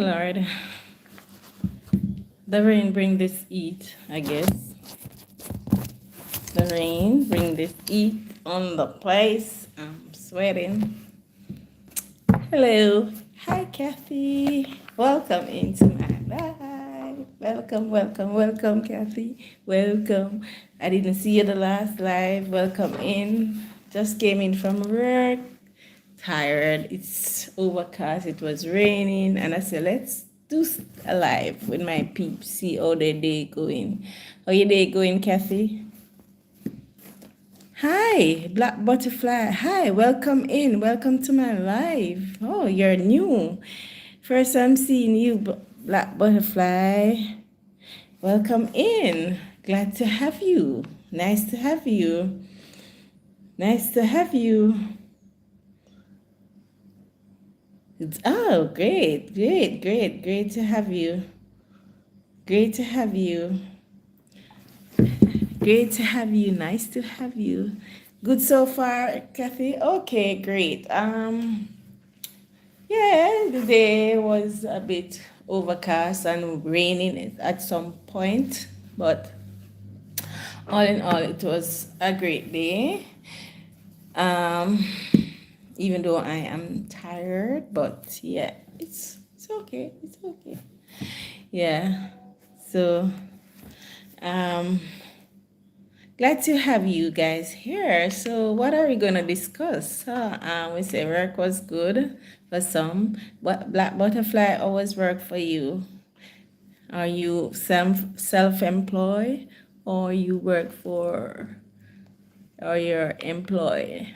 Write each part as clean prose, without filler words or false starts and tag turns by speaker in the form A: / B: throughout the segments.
A: Lord. The rain bring this heat, I guess. The rain bring this heat on the place. I'm sweating. Hello. Hi, Kathy. Welcome into my life. Welcome, Kathy. Welcome. I didn't see you the last live. Welcome in. Just came in from work. Tired. It's overcast. It was raining. And I said, let's do a live with my peeps. See how their day going. How your day going, Kathy? Hi, Black Butterfly. Hi, welcome in. Welcome to my live. Oh, you're new. First I'm seeing you, Black Butterfly. Welcome in. Glad to have you. Nice to have you. Nice to have you. Oh, great to have you. Great to have you. Great to have you. Nice to have you. Good so far, Kathy? Okay, great. Yeah, the day was a bit overcast and raining at some point, but all in all, it was a great day. Um, even though I am tired, but yeah, it's okay. It's okay. Yeah. So, um, glad to have you guys here. So, what are we gonna discuss? We say work was good for some, but Black Butterfly always work for you. Are you self-employed or you work for or you're employed?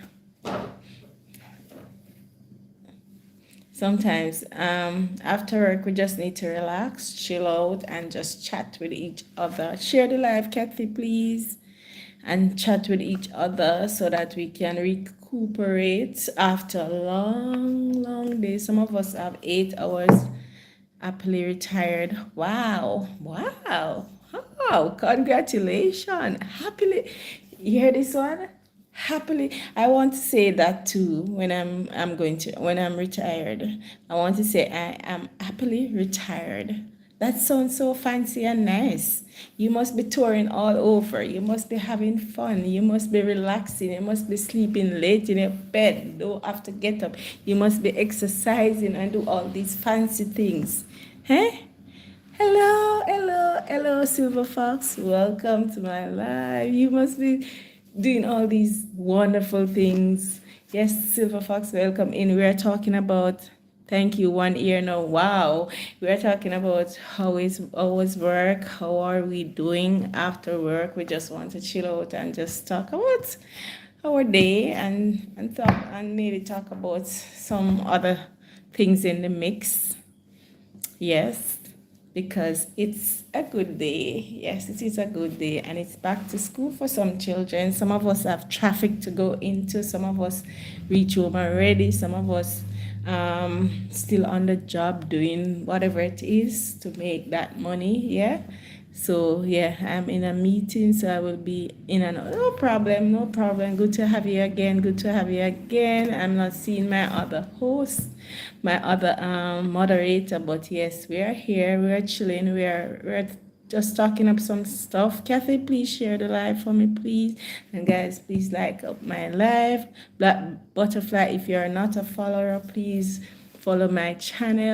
A: Sometimes after work we just need to relax, chill out, and just chat with each other. Share the live, Kathy, please, and chat with each other so that we can recuperate after a long day. Some of us have 8 hours happily retired. Wow, congratulations. Happily, you hear this one? Happily, I want to say that too when when I'm retired. I want to say I am happily retired. That sounds so fancy and nice. You must be touring all over. You must be having fun. You must be relaxing. You must be sleeping late in your bed. Don't have to get up. You must be exercising and do all these fancy things. Hey? Hello, Silver Fox. Welcome to my live. You must be doing all these wonderful things. Yes, Silver Fox, welcome in. We are talking about, thank you, 1 year now. Wow. We are talking about how is always work. How are we doing after work? We just want to chill out and just talk about our day and talk and maybe talk about some other things in the mix. Yes, because it's a good day. Yes, it is a good day, and it's back to school for some children. Some of us have traffic to go into, some of us reach home already, some of us still on the job doing whatever it is to make that money. Yeah. So yeah, I'm in a meeting, so I will be in and out. No problem, no problem. Good to have you again. Good to have you again. I'm not seeing my other host, my other moderator, but yes, we are here. We are chilling. We're just talking up some stuff. Kathy, please share the live for me, please. And guys, please like up my live. Black Butterfly, if you're not a follower, please follow my channel.